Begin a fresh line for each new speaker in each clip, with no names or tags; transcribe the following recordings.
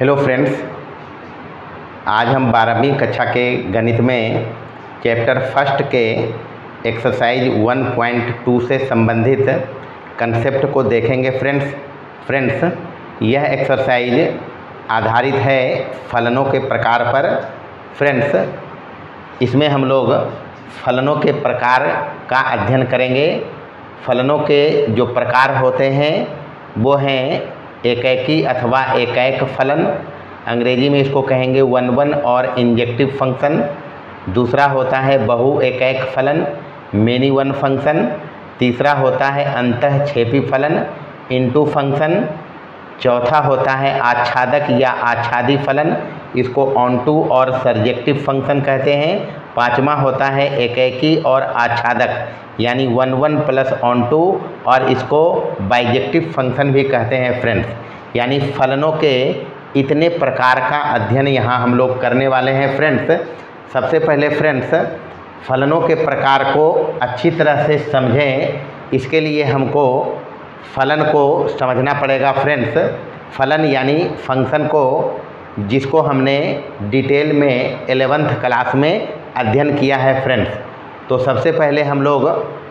Hello friends, आज हम 12वीं कक्षा के गणित में चैप्टर फर्स्ट के एक्सरसाइज 1.2 से संबंधित कंसेप्ट को देखेंगे। फ्रेंड्स यह एक्सरसाइज आधारित है फलनों के प्रकार पर। फ्रेंड्स इसमें हम लोग फलनों के प्रकार का अध्ययन करेंगे। फलनों के जो प्रकार होते हैं वो हैं एकैकी अथवा एकैक फलन, अंग्रेजी में इसको कहेंगे 1-1 और इंजेक्टिव फंक्शन। दूसरा होता है बहु एकैक फलन, मेनी वन फंक्शन। तीसरा होता है अंतःक्षेपी फलन, इनटू फंक्शन। चौथा होता है आच्छादक या आच्छादी फलन, इसको ऑनटू और सर्जेक्टिव फंक्शन कहते हैं। पांचवा होता है एकैकी और आच्छादक यानी 1-1 प्लस ऑनटू, और इसको बाइजेक्टिव फंक्शन भी कहते हैं। फ्रेंड्स यानी फलनों के इतने प्रकार का अध्ययन यहाँ हम लोग करने वाले हैं। फ्रेंड्स सबसे पहले फ्रेंड्स फलनों के प्रकार को अच्छी तरह से समझें, इसके लिए हमको फलन को समझना पड़ेगा। फ्रेंड्स फलन यानी फंक्शन को, जिसको हमने डिटेल में 11th क्लास में अध्ययन किया है। फ्रेंड्स तो सबसे पहले हम लोग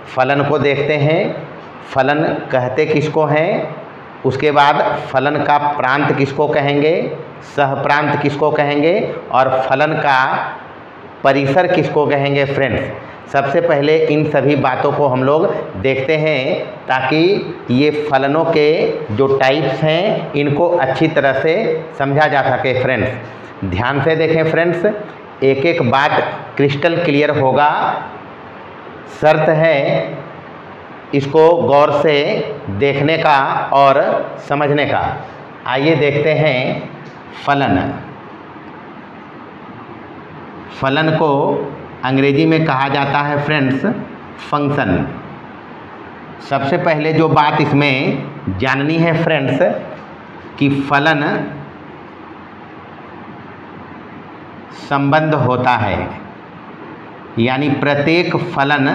फलन को देखते हैं। फलन कहते किसको हैं, उसके बाद फलन का प्रांत किसको कहेंगे, सहप्रांत किसको कहेंगे, और फलन का परिसर किसको कहेंगे। फ्रेंड्स सबसे पहले इन सभी बातों को हम लोग देखते हैं, ताकि ये फलनों के जो टाइप्स हैं इनको अच्छी तरह से समझा जा सके। फ्रेंड्स ध्यान से देखें। फ्रेंड्स एक एक बात क्रिस्टल क्लियर होगा, शर्त है इसको गौर से देखने का और समझने का। आइए देखते हैं फलन। फलन को अंग्रेजी में कहा जाता है फ्रेंड्स फंक्शन। सबसे पहले जो बात इसमें जाननी है फ्रेंड्स कि फलन संबंध होता है, यानी प्रत्येक फलन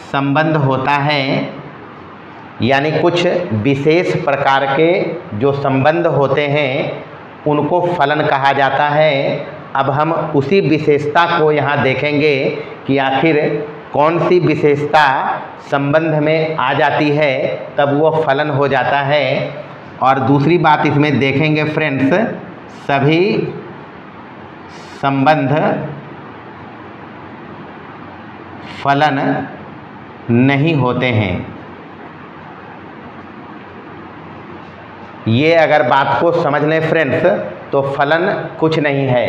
संबंध होता है, यानी कुछ विशेष प्रकार के जो संबंध होते हैं उनको फलन कहा जाता है। अब हम उसी विशेषता को यहाँ देखेंगे कि आखिर कौन सी विशेषता संबंध में आ जाती है, तब वो फलन हो जाता है। और दूसरी बात इसमें देखेंगे फ्रेंड्स, सभी संबंध फलन नहीं होते हैं। ये अगर बात को समझ लें फ्रेंड्स तो फलन कुछ नहीं है।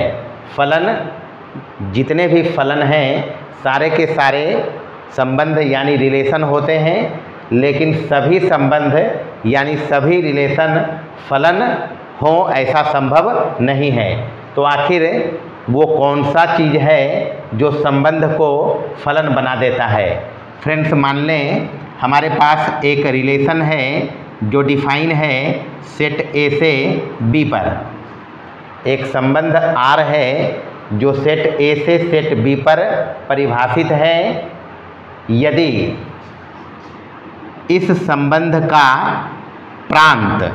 फलन जितने भी फलन हैं सारे के सारे संबंध यानी रिलेशन होते हैं, लेकिन सभी संबंध यानी सभी रिलेशन फलन हो ऐसा संभव नहीं है। तो आखिर वो कौन सा चीज़ है जो संबंध को फलन बना देता है। फ्रेंड्स मान लें हमारे पास एक रिलेशन है जो डिफाइन है सेट ए से बी पर। एक संबंध आर है जो सेट ए से सेट बी पर परिभाषित है। यदि इस संबंध का प्रांत,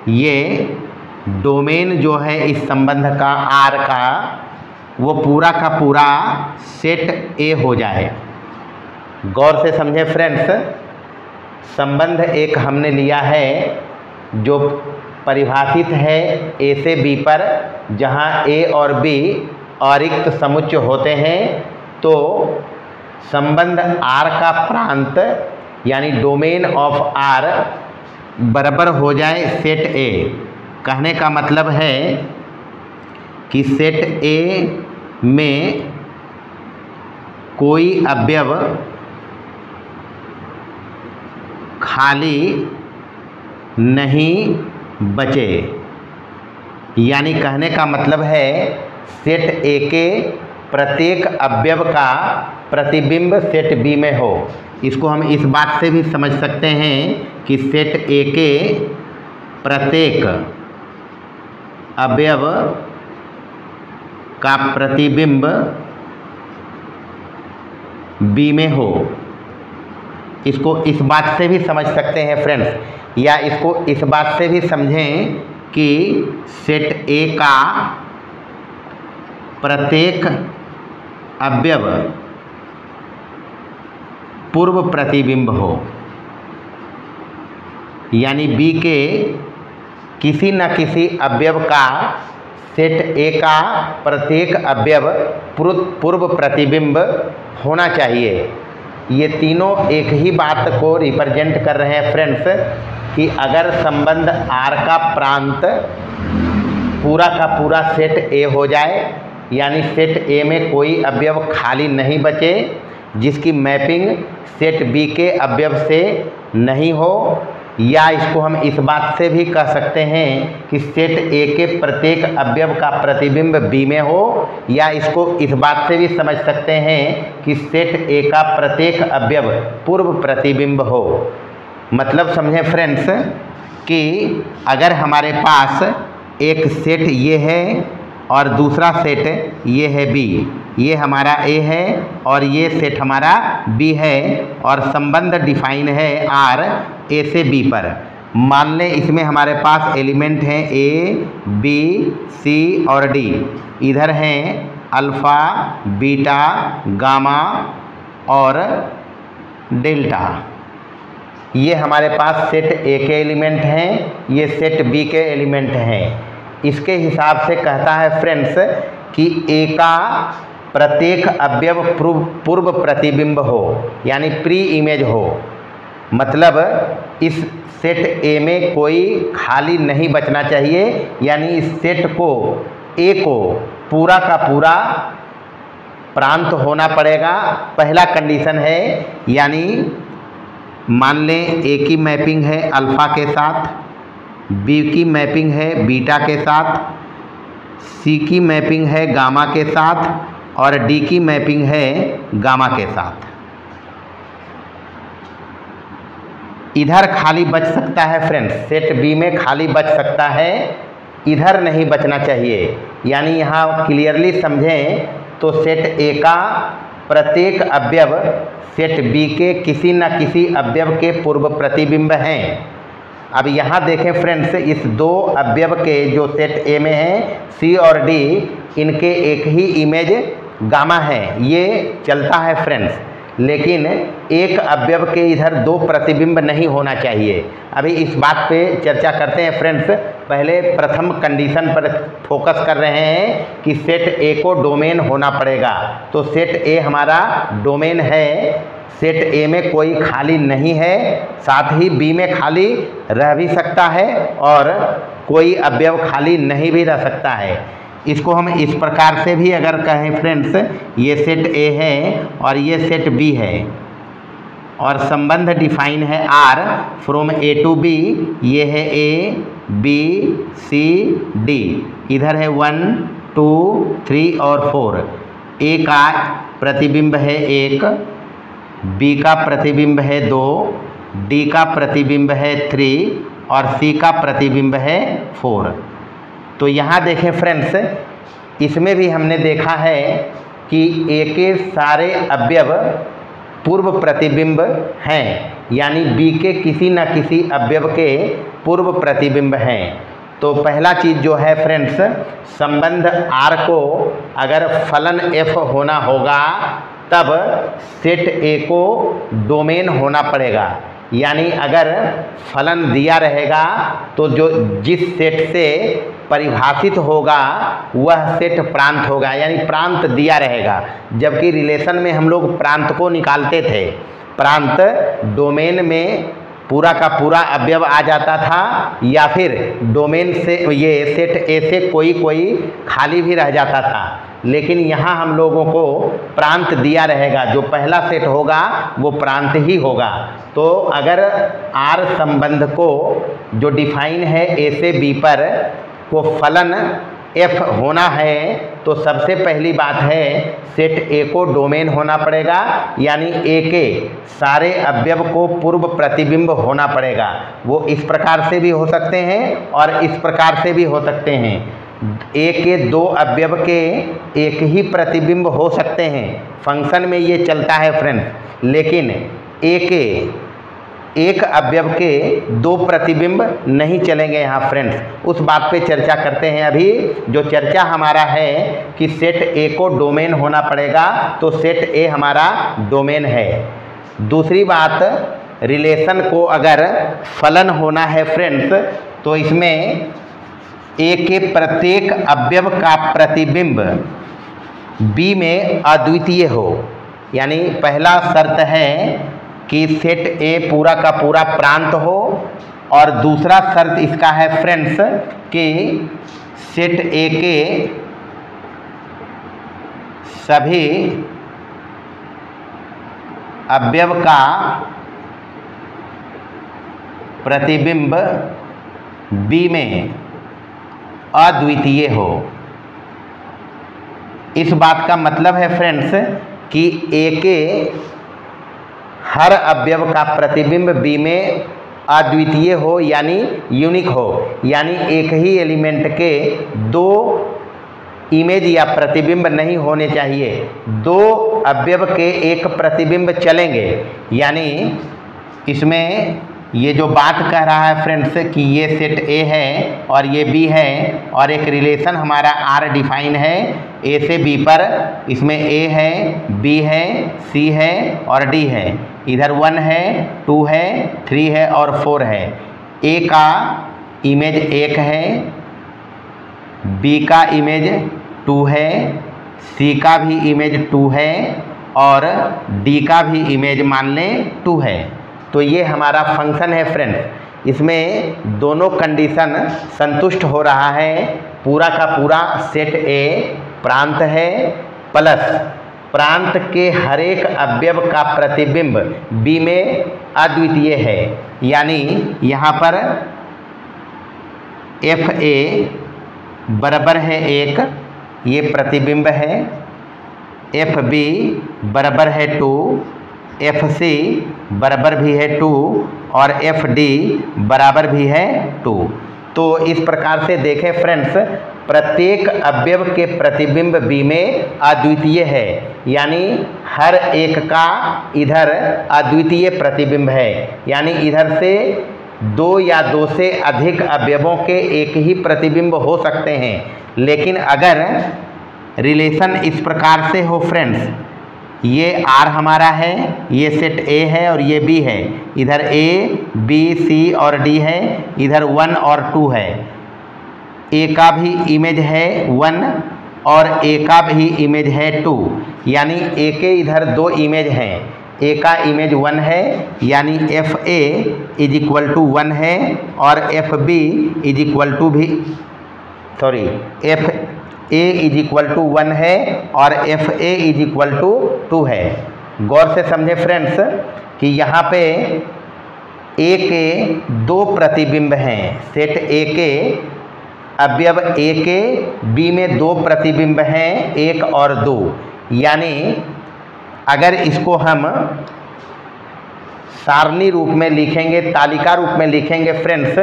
ये डोमेन जो है इस संबंध का आर का, वो पूरा का पूरा सेट ए हो जाए। गौर से समझे फ्रेंड्स, संबंध एक हमने लिया है जो परिभाषित है ए से बी पर, जहाँ ए और बी अरिक्त समुच्चय होते हैं। तो संबंध आर का प्रांत यानी डोमेन ऑफ आर बराबर हो जाए सेट ए। कहने का मतलब है कि सेट ए में कोई अवयव खाली नहीं बचे, यानी कहने का मतलब है सेट ए के प्रत्येक अवयव का प्रतिबिंब सेट बी में हो। इसको हम इस बात से भी समझ सकते हैं कि सेट ए के प्रत्येक अवयव का प्रतिबिंब बी में हो। इसको इस बात से भी समझ सकते हैं फ्रेंड्स, या इसको इस बात से भी समझें कि सेट ए का प्रत्येक अवयव पूर्व प्रतिबिंब हो, यानी बी के किसी न किसी अवयव का सेट ए का प्रत्येक अवयव पूर्व प्रतिबिंब होना चाहिए। ये तीनों एक ही बात को रिप्रेजेंट कर रहे हैं फ्रेंड्स कि अगर संबंध आर का प्रांत पूरा का पूरा सेट ए हो जाए, यानी सेट ए में कोई अवयव खाली नहीं बचे जिसकी मैपिंग सेट बी के अवयव से नहीं हो, या इसको हम इस बात से भी कह सकते हैं कि सेट ए के प्रत्येक अवयव का प्रतिबिंब बी में हो, या इसको इस बात से भी समझ सकते हैं कि सेट ए का प्रत्येक अवयव पूर्व प्रतिबिंब हो। मतलब समझें फ्रेंड्स कि अगर हमारे पास एक सेट ये है और दूसरा सेट ये है बी, ये हमारा ए है और ये सेट हमारा बी है, और संबंध डिफाइन है आर ए से बी पर। मान लें इसमें हमारे पास एलिमेंट हैं ए, बी, सी और डी। इधर हैं अल्फ़ा, बीटा, गामा और डेल्टा। ये हमारे पास सेट ए के एलिमेंट हैं, ये सेट बी के एलिमेंट हैं। इसके हिसाब से कहता है फ्रेंड्स कि ए का प्रत्येक अवयव पूर्व प्रतिबिंब हो, यानी प्री इमेज हो। मतलब इस सेट ए में कोई खाली नहीं बचना चाहिए, यानी इस सेट को ए को पूरा का पूरा प्रांत होना पड़ेगा। पहला कंडीशन है, यानी मान लें ए की मैपिंग है अल्फ़ा के साथ, बी की मैपिंग है बीटा के साथ, सी की मैपिंग है गामा के साथ और डी की मैपिंग है गामा के साथ। इधर खाली बच सकता है फ्रेंड्स, सेट बी में खाली बच सकता है, इधर नहीं बचना चाहिए। यानी यहाँ क्लियरली समझें तो सेट ए का प्रत्येक अवयव सेट बी के किसी न किसी अवयव के पूर्व प्रतिबिंब हैं। अब यहाँ देखें फ्रेंड्स, इस दो अवयव के जो सेट ए में हैं सी और डी, इनके एक ही इमेज गामा है, ये चलता है फ्रेंड्स। लेकिन एक अवयव के इधर दो प्रतिबिंब नहीं होना चाहिए। अभी इस बात पे चर्चा करते हैं फ्रेंड्स। पहले प्रथम कंडीशन पर फोकस कर रहे हैं कि सेट ए को डोमेन होना पड़ेगा। तो सेट ए हमारा डोमेन है, सेट ए में कोई खाली नहीं है, साथ ही बी में खाली रह भी सकता है और कोई अवयव खाली नहीं भी रह सकता है। इसको हम इस प्रकार से भी अगर कहें फ्रेंड्स, ये सेट ए है और ये सेट बी है और संबंध डिफाइन है R from A to B. ये है ए, बी, सी, डी। इधर है 1, 2, 3 और 4। ए का प्रतिबिंब है 1, बी का प्रतिबिंब है 2, डी का प्रतिबिंब है 3 और सी का प्रतिबिंब है 4। तो यहाँ देखें फ्रेंड्स, इसमें भी हमने देखा है कि ए के सारे अवयव पूर्व प्रतिबिंब हैं, यानी बी के किसी न किसी अवयव के पूर्व प्रतिबिंब हैं। तो पहला चीज़ जो है फ्रेंड्स, संबंध आर को अगर फलन एफ होना होगा तब सेट ए को डोमेन होना पड़ेगा। यानी अगर फलन दिया रहेगा तो जो जिस सेट से परिभाषित होगा वह सेट प्रांत होगा, यानी प्रांत दिया रहेगा। जबकि रिलेशन में हम लोग प्रांत को निकालते थे, प्रांत डोमेन में पूरा का पूरा अवयव आ जाता था या फिर डोमेन से ये सेट ए से कोई खाली भी रह जाता था। लेकिन यहाँ हम लोगों को प्रांत दिया रहेगा, जो पहला सेट होगा वो प्रांत ही होगा। तो अगर आर संबंध को जो डिफाइन है ए से बी पर को फलन एफ होना है तो सबसे पहली बात है सेट ए को डोमेन होना पड़ेगा, यानी ए के सारे अवयव को पूर्व प्रतिबिंब होना पड़ेगा। वो इस प्रकार से भी हो सकते हैं और इस प्रकार से भी हो सकते हैं। ए के दो अवयव के एक ही प्रतिबिंब हो सकते हैं, फंक्शन में ये चलता है फ्रेंड्स। लेकिन ए के एक अवयव के दो प्रतिबिंब नहीं चलेंगे यहाँ फ्रेंड्स। उस बात पे चर्चा करते हैं। अभी जो चर्चा हमारा है कि सेट ए को डोमेन होना पड़ेगा, तो सेट ए हमारा डोमेन है। दूसरी बात, रिलेशन को अगर फलन होना है फ्रेंड्स, तो इसमें ए के प्रत्येक अवयव का प्रतिबिंब बी में अद्वितीय हो। यानी पहला शर्त है कि सेट ए पूरा का पूरा प्रांत हो, और दूसरा शर्त इसका है फ्रेंड्स कि सेट ए के सभी अवयव का प्रतिबिंब बी में अद्वितीय हो। इस बात का मतलब है फ्रेंड्स कि ए के हर अवयव का प्रतिबिंब बी में अद्वितीय हो, यानी यूनिक हो। यानी एक ही एलिमेंट के दो इमेज या प्रतिबिंब नहीं होने चाहिए, दो अवयव के एक प्रतिबिंब चलेंगे। यानी इसमें ये जो बात कह रहा है फ्रेंड्स कि ये सेट ए है और ये बी है, और एक रिलेशन हमारा आर डिफाइन है ए से बी पर। इसमें ए है, बी है, सी है और डी है। इधर 1 है, 2 है, 3 है और 4 है। ए का इमेज 1 है, बी का इमेज 2 है, सी का भी इमेज 2 है और डी का भी इमेज मान लें 2 है। तो ये हमारा फंक्शन है फ्रेंड्स। इसमें दोनों कंडीशन संतुष्ट हो रहा है। पूरा का पूरा सेट ए प्रांत है, प्लस प्रांत के हर एक अवयव का प्रतिबिंब बी में अद्वितीय है। यानी यहाँ पर एफ ए बराबर है 1, ये प्रतिबिंब है। एफ बी बराबर है 2, एफ सी बराबर भी है 2 और एफ डी बराबर भी है 2। तो इस प्रकार से देखें फ्रेंड्स, प्रत्येक अवयव के प्रतिबिंब बी में अद्वितीय है। यानी हर एक का इधर अद्वितीय प्रतिबिंब है। यानी इधर से 2 या 2 से अधिक अवयवों के एक ही प्रतिबिंब हो सकते हैं। लेकिन अगर रिलेशन इस प्रकार से हो फ्रेंड्स, ये आर हमारा है, ये सेट ए है और ये बी है। इधर ए, बी, सी और डी है, इधर 1 और 2 है। ए का भी इमेज है 1 और ए का भी इमेज है 2। यानी ए के इधर 2 इमेज हैं। ए का इमेज 1 है, यानी f a is equal to 1 है और f b is equal to भी f a is equal to 1 है और f a is equal to 2 है। गौर से समझे फ्रेंड्स कि यहाँ पे ए के 2 प्रतिबिंब हैं। सेट ए के अवयव ए के बी में 2 प्रतिबिंब हैं, 1 और 2। यानी अगर इसको हम सारणी रूप में लिखेंगे, तालिका रूप में लिखेंगे फ्रेंड्स,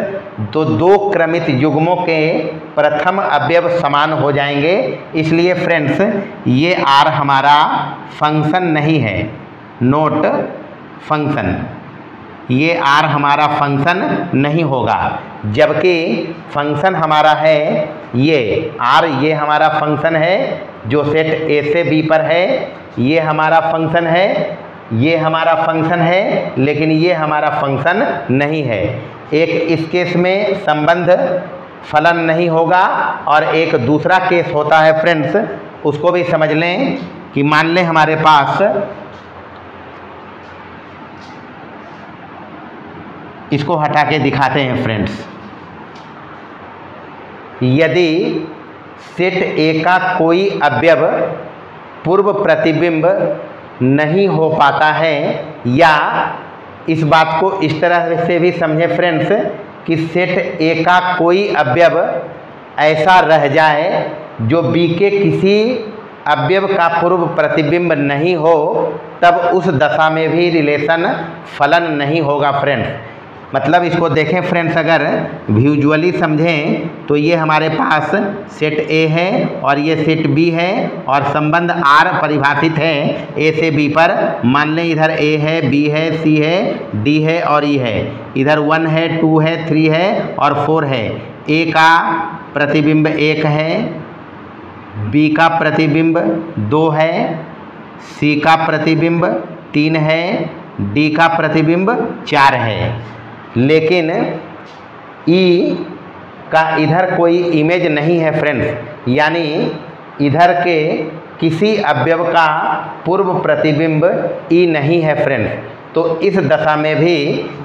तो 2 क्रमित युग्मों के प्रथम अवयव समान हो जाएंगे। इसलिए फ्रेंड्स ये आर हमारा फंक्शन नहीं है, नोट फंक्शन। ये आर हमारा फंक्शन नहीं होगा, जबकि फंक्शन हमारा है ये आर। ये हमारा फंक्शन है जो सेट ए से बी पर है। ये हमारा फंक्शन है, ये हमारा फंक्शन है, लेकिन ये हमारा फंक्शन नहीं है। एक इस केस में संबंध फलन नहीं होगा और एक दूसरा केस होता है फ्रेंड्स, उसको भी समझ लें कि मान लें हमारे पास इसको हटा के दिखाते हैं फ्रेंड्स। यदि सेट ए का कोई अवयव पूर्व प्रतिबिंब नहीं हो पाता है, या इस बात को इस तरह से भी समझें फ्रेंड्स कि सेट ए का कोई अवयव ऐसा रह जाए जो बी के किसी अवयव का पूर्व प्रतिबिंब नहीं हो, तब उस दशा में भी रिलेशन फलन नहीं होगा फ्रेंड्स। मतलब इसको देखें फ्रेंड्स, अगर विजुअली समझें तो ये हमारे पास सेट ए है और ये सेट बी है और संबंध आर परिभाषित है ए से बी पर। मान लें इधर ए है, बी है, सी है, डी है और ई है। इधर 1 है, 2 है, 3 है और 4 है। ए का प्रतिबिंब 1 है, बी का प्रतिबिंब 2 है, सी का प्रतिबिंब 3 है, डी का प्रतिबिंब 4 है। लेकिन ई का इधर कोई इमेज नहीं है फ्रेंड्स, यानी इधर के किसी अवयव का पूर्व प्रतिबिंब ई नहीं है फ्रेंड्स। तो इस दशा में भी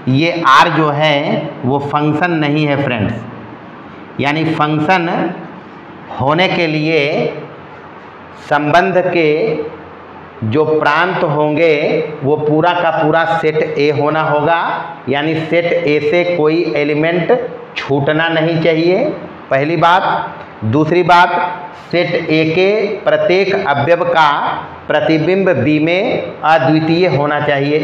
ये आर जो है वो फंक्शन नहीं है फ्रेंड्स। यानी फंक्शन होने के लिए संबंध के जो प्रांत होंगे वो पूरा का पूरा सेट ए होना होगा। यानी सेट ए से कोई एलिमेंट छूटना नहीं चाहिए, पहली बात। दूसरी बात, सेट ए के प्रत्येक अवयव का प्रतिबिंब बी में अद्वितीय होना चाहिए।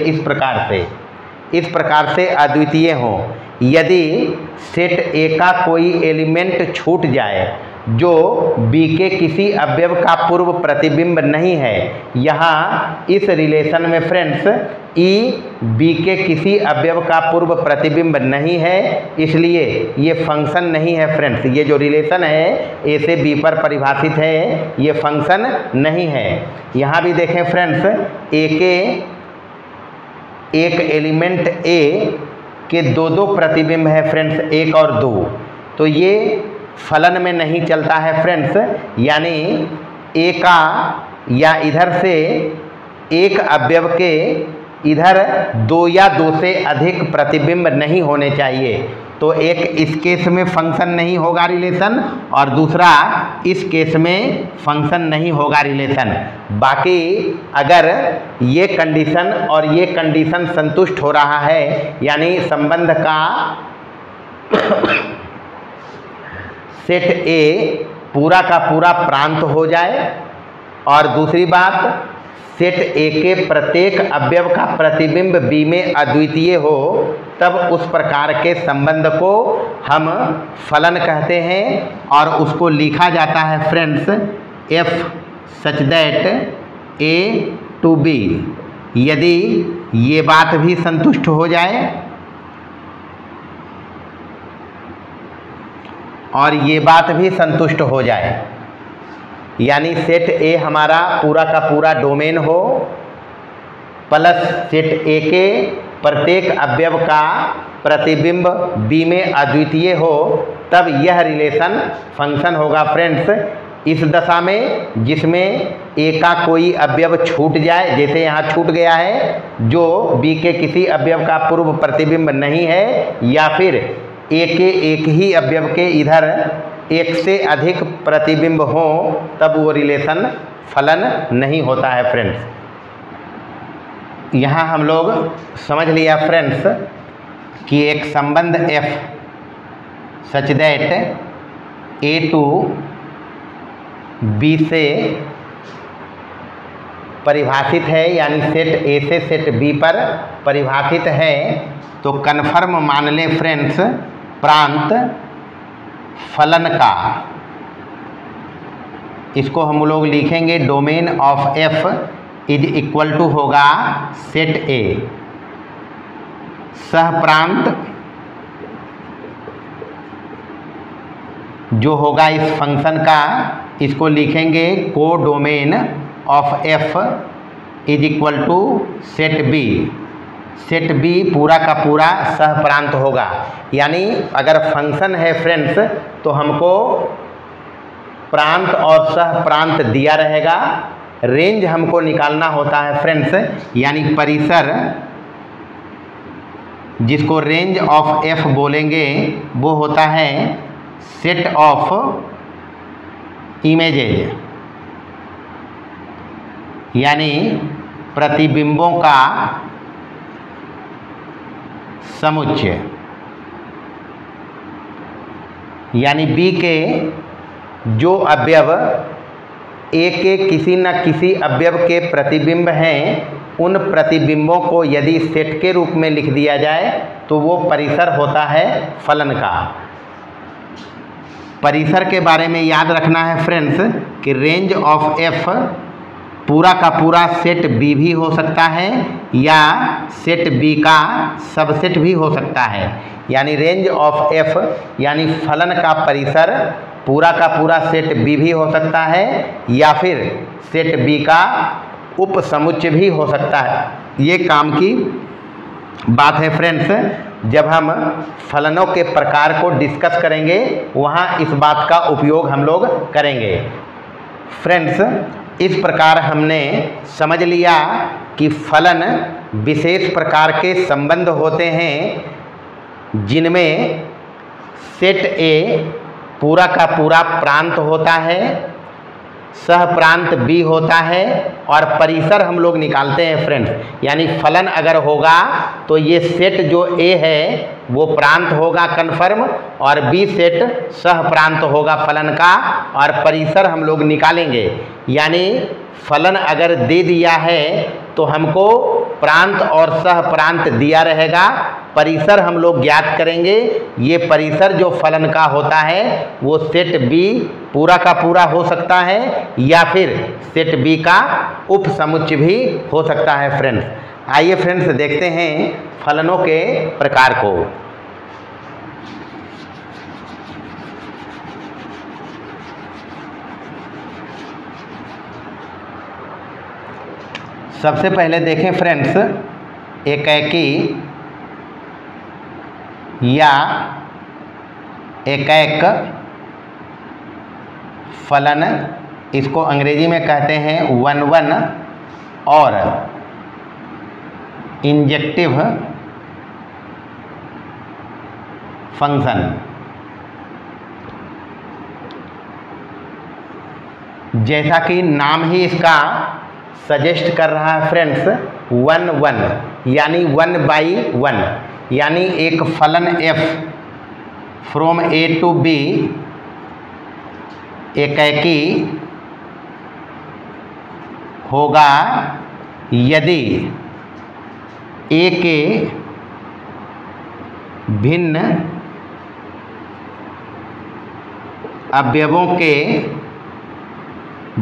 इस प्रकार से अद्वितीय हो। यदि सेट ए का कोई एलिमेंट छूट जाए जो बी के किसी अवयव का पूर्व प्रतिबिंब नहीं है, यहाँ इस रिलेशन में फ्रेंड्स ई बी के किसी अवयव का पूर्व प्रतिबिंब नहीं है, इसलिए ये फंक्शन नहीं है फ्रेंड्स। ये जो रिलेशन है ए से बी पर परिभाषित है, ये फंक्शन नहीं है। यहाँ भी देखें फ्रेंड्स, ए के एक एलिमेंट ए के दो प्रतिबिंब है फ्रेंड्स, 1 और 2। तो ये फलन में नहीं चलता है फ्रेंड्स। यानी ए का या इधर से एक अवयव के इधर 2 या 2 से अधिक प्रतिबिंब नहीं होने चाहिए। तो एक इस केस में फंक्शन नहीं होगा रिलेशन, और दूसरा इस केस में फंक्शन नहीं होगा रिलेशन। बाकी अगर ये कंडीशन और ये कंडीशन संतुष्ट हो रहा है, यानी संबंध का सेट ए पूरा का पूरा प्रांत हो जाए, और दूसरी बात सेट ए के प्रत्येक अवयव का प्रतिबिंब बी में अद्वितीय हो, तब उस प्रकार के संबंध को हम फलन कहते हैं। और उसको लिखा जाता है friends F such that A to B. यदि ये बात भी संतुष्ट हो जाए और ये बात भी संतुष्ट हो जाए, यानी सेट ए हमारा पूरा का पूरा डोमेन हो, प्लस सेट ए के प्रत्येक अवयव का प्रतिबिंब बी में अद्वितीय हो, तब यह रिलेशन फंक्शन होगा फ्रेंड्स। इस दशा में जिसमें ए का कोई अवयव छूट जाए, जैसे यहाँ छूट गया है, जो बी के किसी अवयव का पूर्व प्रतिबिंब नहीं है, या फिर ए के एक ही अवयव के इधर 1 से अधिक प्रतिबिंब हो, तब वो रिलेशन फलन नहीं होता है फ्रेंड्स। यहाँ हम लोग समझ लिया फ्रेंड्स कि एक संबंध F such that A to B से परिभाषित है, यानी सेट ए से सेट बी पर परिभाषित है। तो कन्फर्म मान लें फ्रेंड्स प्रांत फलन का, इसको हम लोग लिखेंगे domain of F is equal to होगा सेट ए। सह प्रांत जो होगा इस फंक्शन का, इसको लिखेंगे codomain of F is equal to set B. Set B पूरा का पूरा सह प्रांत होगा। यानी अगर फंक्शन है फ्रेंड्स तो हमको प्रांत और सह प्रांत दिया रहेगा, रेंज हमको निकालना होता है फ्रेंड्स, यानी परिसर जिसको रेंज ऑफ एफ बोलेंगे, वो होता है सेट ऑफ इमेजेज, यानी प्रतिबिंबों का समुच्चय। यानी बी के जो अवयव ए के किसी न किसी अवयव के प्रतिबिंब हैं, उन प्रतिबिंबों को यदि सेट के रूप में लिख दिया जाए तो वो परिसर होता है फलन का। परिसर के बारे में याद रखना है फ्रेंड्स कि रेंज ऑफ एफ पूरा का पूरा सेट बी भी हो सकता है या सेट बी का सबसेट भी हो सकता है। यानी रेंज ऑफ एफ यानी फलन का परिसर पूरा का पूरा सेट बी भी हो सकता है या फिर सेट बी का उपसमुच्चय भी हो सकता है। ये काम की बात है फ्रेंड्स। जब हम फलनों के प्रकार को डिस्कस करेंगे वहाँ इस बात का उपयोग हम लोग करेंगे। फ्रेंड्स, इस प्रकार हमने समझ लिया कि फलन विशेष प्रकार के संबंध होते हैं जिनमें सेट ए पूरा का पूरा प्रांत होता है, सह प्रांत बी होता है और परिसर हम लोग निकालते हैं फ्रेंड्स। यानी फलन अगर होगा तो ये सेट जो ए है वो प्रांत होगा कन्फर्म और बी सेट सह प्रांत होगा फलन का और परिसर हम लोग निकालेंगे। यानी फलन अगर दे दिया है तो हमको प्रांत और सह प्रांत दिया रहेगा, परिसर हम लोग ज्ञात करेंगे। ये परिसर जो फलन का होता है वो सेट बी पूरा का पूरा हो सकता है या फिर सेट बी का उपसमुच्चय भी हो सकता है फ्रेंड्स। आइए फ्रेंड्स देखते हैं फलनों के प्रकार को। सबसे पहले देखें फ्रेंड्स एकैकी या एकैक फलन, इसको अंग्रेजी में कहते हैं वन वन और इंजेक्टिव फंक्शन। जैसा कि नाम ही इसका सजेस्ट कर रहा है फ्रेंड्स, वन वन यानी 1/1 यानी एक फलन f from A to b एकैकी होगा यदि ए के भिन्न अवयवों के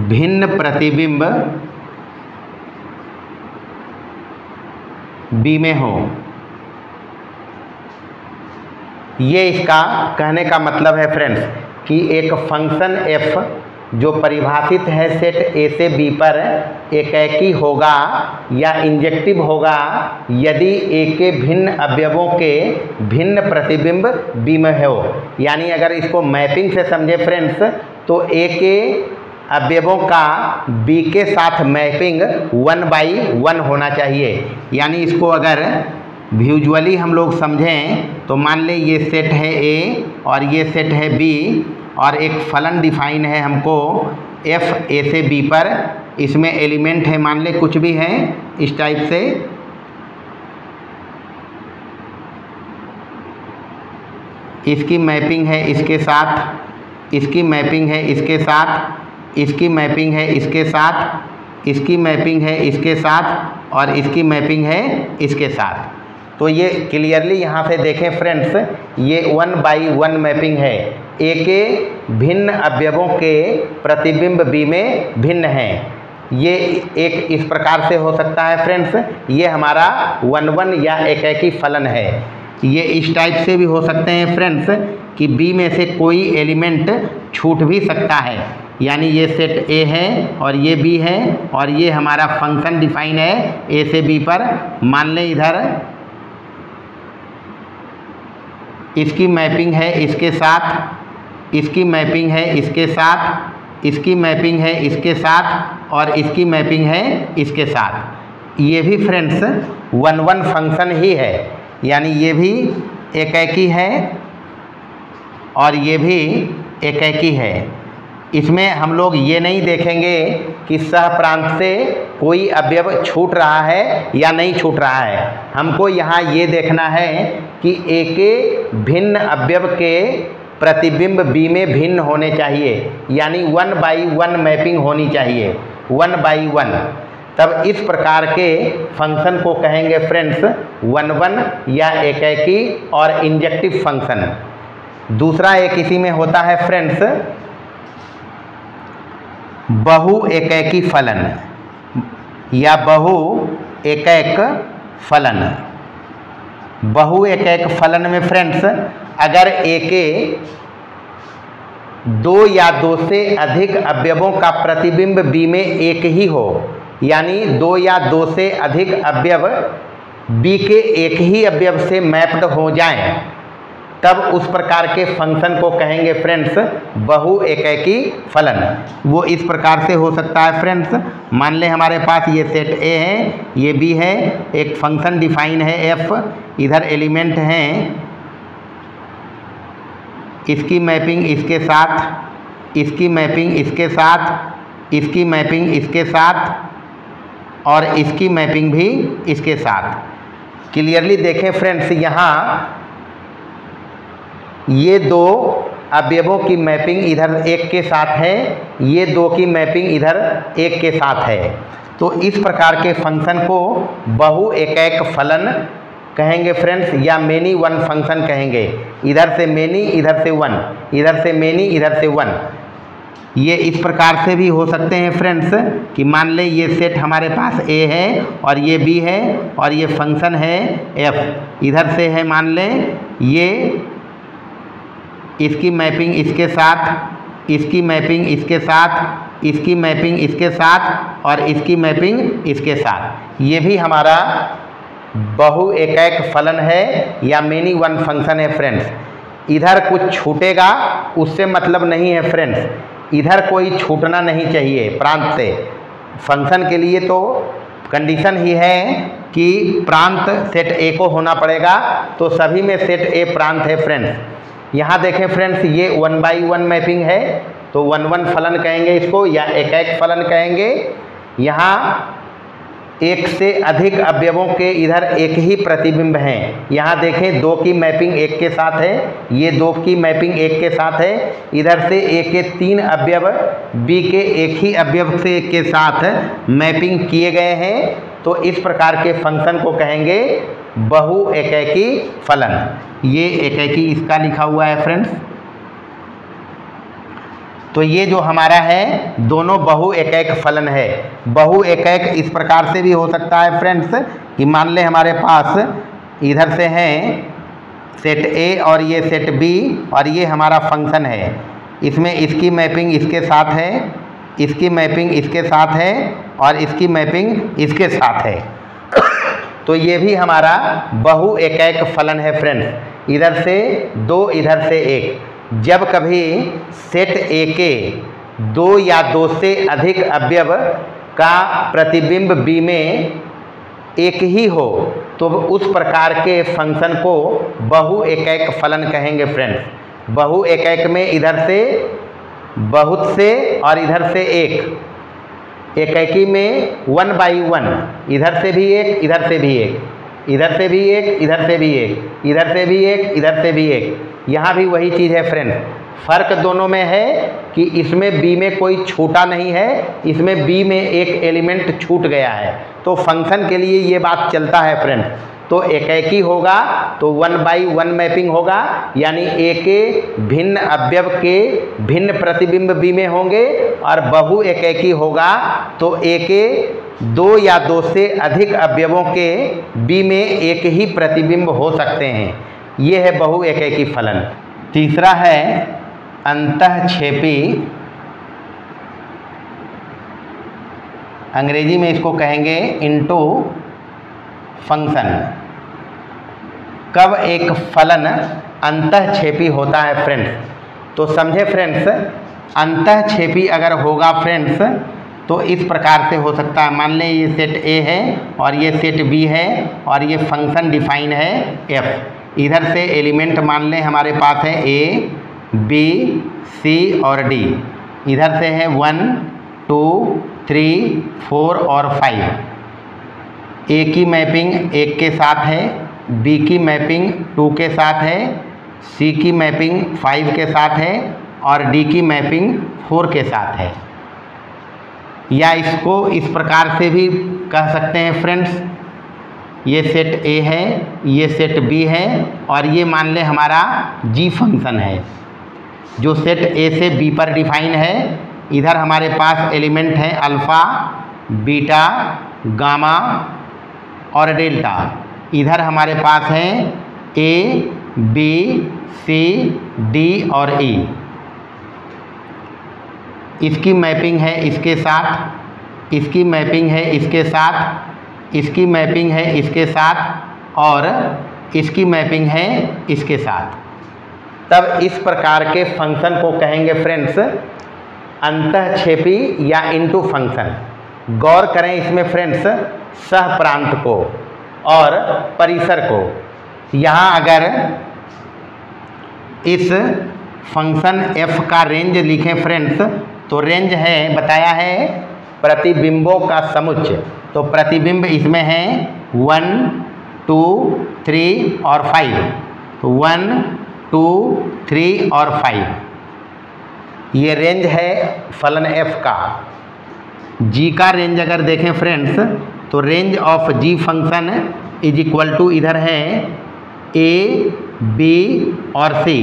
भिन्न प्रतिबिंब बी में हो। ये इसका कहने का मतलब है फ्रेंड्स कि एक फंक्शन f जो परिभाषित है सेट ए से बी पर एकैकी होगा या इंजेक्टिव होगा यदि ए के भिन्न अवयवों के भिन्न प्रतिबिंब बी में हो। यानी अगर इसको मैपिंग से समझे फ्रेंड्स तो ए के अवयवों का बी के साथ मैपिंग 1/1 होना चाहिए। यानी इसको अगर विजुअली हम लोग समझें तो मान लें ये सेट है ए और ये सेट है बी और एक फलन डिफाइन है हमको एफ ए से बी पर। इसमें एलिमेंट है मान लें कुछ भी है इस टाइप से, इसकी मैपिंग है इसके साथ, इसकी मैपिंग है इसके साथ, इसकी मैपिंग है इसके साथ, इसकी मैपिंग है इसके साथ और इसकी मैपिंग है इसके साथ। तो ये क्लियरली यहाँ से देखें फ्रेंड्स, ये 1/1 मैपिंग है। ए के भिन्न अवयवों के प्रतिबिंब बी में भिन्न हैं। ये एक इस प्रकार से हो सकता है फ्रेंड्स, ये हमारा 1/1 या एकैकी फलन है। ये इस टाइप से भी हो सकते हैं फ्रेंड्स कि बी में से कोई एलिमेंट छूट भी सकता है। यानी ये सेट ए है और ये बी है और ये हमारा फंक्शन डिफाइन है ए से बी पर। मान लें इधर इसकी मैपिंग है इसके साथ, इसकी मैपिंग है इसके साथ, इसकी मैपिंग है इसके साथ और इसकी मैपिंग है इसके साथ। ये भी फ्रेंड्स 1/1 फंक्शन ही है। यानी ये भी एकैकी है और ये भी एकैकी है। इसमें हम लोग ये नहीं देखेंगे कि सह प्रांत से कोई अवयव छूट रहा है या नहीं छूट रहा है। हमको यहाँ ये देखना है कि ए के भिन्न अवयव के प्रतिबिंब बी में भिन्न होने चाहिए। यानी 1/1 मैपिंग होनी चाहिए, 1/1। तब इस प्रकार के फंक्शन को कहेंगे फ्रेंड्स 1-1 या एकैकी और इंजेक्टिव फंक्शन। दूसरा एक इसी में होता है फ्रेंड्स बहु एकैकी फलन या बहु एकैक फलन। बहु एकैक फलन में फ्रेंड्स अगर ए के 2 या 2 से अधिक अवयवों का प्रतिबिंब बी में एक ही हो, यानी 2 या 2 से अधिक अवयव बी के एक ही अवयव से मैप्ड हो जाएं, तब उस प्रकार के फंक्शन को कहेंगे फ्रेंड्स बहु एकैकी फलन। वो इस प्रकार से हो सकता है फ्रेंड्स, मान लें हमारे पास ये सेट ए है, ये बी है, एक फंक्शन डिफाइन है एफ, इधर एलिमेंट हैं, इसकी मैपिंग इसके साथ, इसकी मैपिंग इसके साथ, इसकी मैपिंग इसके साथ और इसकी मैपिंग भी इसके साथ। क्लियरली देखें फ्रेंड्स, यहाँ ये 2 अवयवों की मैपिंग इधर एक के साथ है, ये 2 की मैपिंग इधर एक के साथ है। तो इस प्रकार के फंक्शन को बहु एकैक फलन कहेंगे फ्रेंड्स या मेनी वन फंक्शन कहेंगे। इधर से मेनी, इधर से वन, इधर से मेनी, इधर से वन। ये इस प्रकार से भी हो सकते हैं फ्रेंड्स कि मान लें ये सेट हमारे पास ए है और ये बी है और ये फंक्शन है एफ, इधर से है मान लें ये, इसकी मैपिंग इसके साथ, इसकी मैपिंग इसके साथ, इसकी मैपिंग इसके साथ और इसकी मैपिंग इसके साथ। ये भी हमारा बहु एकैक फलन है या मेनी वन फंक्शन है फ्रेंड्स। इधर कुछ छूटेगा उससे मतलब नहीं है फ्रेंड्स, इधर कोई छूटना नहीं चाहिए प्रांत से। फंक्शन के लिए तो कंडीशन ही है कि प्रांत सेट ए को होना पड़ेगा, तो सभी में सेट ए प्रांत है फ्रेंड्स। यहाँ देखें फ्रेंड्स, ये 1/1 मैपिंग है तो 1-1 फलन कहेंगे इसको या एकैक फलन कहेंगे। यहाँ एक से अधिक अवयवों के इधर एक ही प्रतिबिंब हैं। यहाँ देखें 2 की मैपिंग एक के साथ है, ये 2 की मैपिंग एक के साथ है, इधर से ए के 3 अवयव बी के एक ही अवयव से के साथ मैपिंग किए गए हैं, तो इस प्रकार के फंक्शन को कहेंगे बहु एकैकी फलन। ये एकैकी इसका लिखा हुआ है फ्रेंड्स। तो ये जो हमारा है दोनों बहु एकैक फलन है। बहु एकैक इस प्रकार से भी हो सकता है फ्रेंड्स कि मान लें हमारे पास इधर से हैं सेट ए और ये सेट बी और ये हमारा फंक्शन है, इसमें इसकी मैपिंग इसके साथ है, इसकी मैपिंग इसके साथ है और इसकी मैपिंग इसके साथ है। तो ये भी हमारा बहु एकैक फलन है फ्रेंड्स। इधर से 2, इधर से 1। जब कभी सेट ए के 2 या 2 से अधिक अवयव का प्रतिबिंब बी में एक ही हो, तो उस प्रकार के फंक्शन को बहु एकैक फलन कहेंगे फ्रेंड्स। बहु एकैक में इधर से बहुत से और इधर से एक, एकैकी में 1/1, इधर से भी एक, इधर से भी एक, इधर से भी एक, इधर से भी एक, इधर से भी एक, इधर से भी एक। यहाँ भी वही चीज़ है फ्रेंड्स। फ़र्क दोनों में है कि इसमें बी में कोई छूटा नहीं है, इसमें बी में एक एलिमेंट छूट गया है। तो फंक्शन के लिए ये बात चलता है फ्रेंड्स। तो एकैकी होगा तो 1/1 मैपिंग होगा, यानी ए के भिन्न अवयव के भिन्न प्रतिबिंब बी में होंगे, और बहु एकैकी होगा तो ए के 2 या 2 से अधिक अवयवों के बी में एक ही प्रतिबिंब हो सकते हैं। ये है बहु एकैकी फलन। तीसरा है अंतःक्षेपी, अंग्रेजी में इसको कहेंगे इनटू फंक्शन। कब एक फलन अंतःक्षेपी होता है फ्रेंड्स, तो समझे फ्रेंड्स, अंतःक्षेपी अगर होगा फ्रेंड्स तो इस प्रकार से हो सकता है। मान लें ये सेट ए है और ये सेट बी है और ये फंक्शन डिफाइन है एफ। इधर से एलिमेंट मान लें हमारे पास है ए, बी, सी और डी। इधर से है 1, 2, 3, 4 और 5। ए की मैपिंग 1 के साथ है, बी की मैपिंग 2 के साथ है, सी की मैपिंग 5 के साथ है और डी की मैपिंग 4 के साथ है। या इसको इस प्रकार से भी कह सकते हैं फ्रेंड्स, ये सेट ए है, ये सेट बी है और ये मान लें हमारा जी फंक्शन है जो सेट ए से बी पर डिफाइन है। इधर हमारे पास एलिमेंट है अल्फ़ा, बीटा, गामा और डेल्टा। इधर हमारे पास हैं ए, बी, सी, डी और ई। इसकी मैपिंग है इसके साथ, इसकी मैपिंग है इसके साथ, इसकी मैपिंग है इसके साथ और इसकी मैपिंग है इसके साथ। तब इस प्रकार के फंक्शन को कहेंगे फ्रेंड्स अंतःक्षेपी या इनटू फंक्शन। गौर करें इसमें फ्रेंड्स सह प्रांत को और परिसर को। यहाँ अगर इस फंक्शन f का रेंज लिखें फ्रेंड्स तो रेंज है बताया है प्रतिबिंबों का समुच्चय। तो प्रतिबिंब इसमें हैं 1, 2, 3 और 5। तो 1, 2, 3 और 5 ये रेंज है फलन f का। g का रेंज अगर देखें फ्रेंड्स तो range of g function is equal to इधर है a, b और c।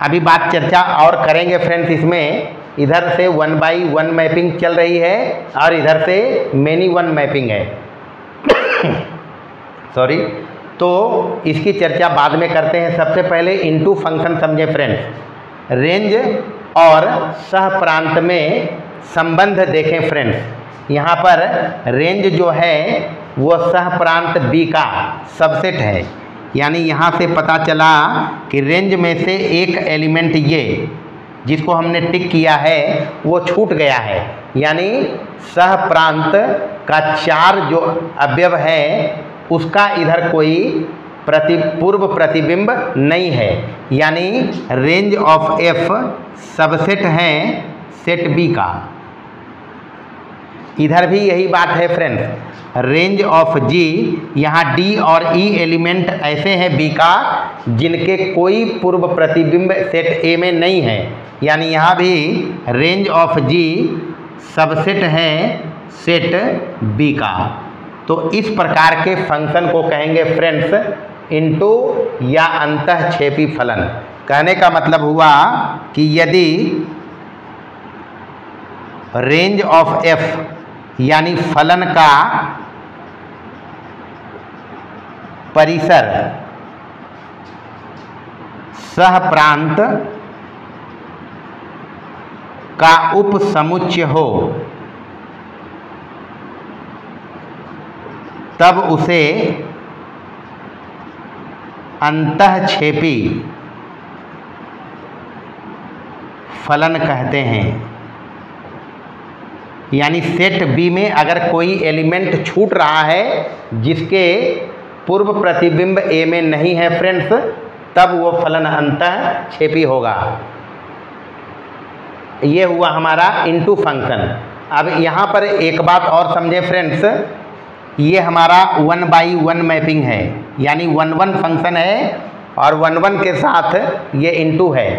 अभी बात चर्चा और करेंगे फ्रेंड्स इसमें। इधर से 1/1 मैपिंग चल रही है और इधर से मेनी वन मैपिंग है सॉरी। तो इसकी चर्चा बाद में करते हैं। सबसे पहले इनटू फंक्शन समझे फ्रेंड्स। रेंज और सह प्रांत में संबंध देखें फ्रेंड्स। यहाँ पर रेंज जो है वो सह प्रांत बी का सबसेट है। यानी यहाँ से पता चला कि रेंज में से एक एलिमेंट ये जिसको हमने टिक किया है वो छूट गया है। यानी सह प्रांत का 4 जो अवयव है उसका इधर कोई पूर्व प्रतिबिंब नहीं है। यानी रेंज ऑफ f सबसेट है सेट बी का। इधर भी यही बात है फ्रेंड्स। रेंज ऑफ g यहाँ d और e एलिमेंट ऐसे हैं b का जिनके कोई पूर्व प्रतिबिंब सेट a में नहीं है। यानी यहाँ भी रेंज ऑफ g सबसेट है सेट b का। तो इस प्रकार के फंक्शन को कहेंगे फ्रेंड्स इनटू या अंतःक्षेपी फलन। कहने का मतलब हुआ कि यदि रेंज ऑफ f यानी फलन का परिसर सह प्रांत का उपसमुच्चय हो तब उसे अंतःक्षेपी फलन कहते हैं। यानी सेट बी में अगर कोई एलिमेंट छूट रहा है जिसके पूर्व प्रतिबिंब ए में नहीं है फ्रेंड्स तब वो फलन अंतःक्षेपी होगा। ये हुआ हमारा इनटू फंक्शन। अब यहाँ पर एक बात और समझे फ्रेंड्स, ये हमारा 1/1 मैपिंग है। यानी 1/1 फंक्शन है और 1/1 के साथ ये इनटू है।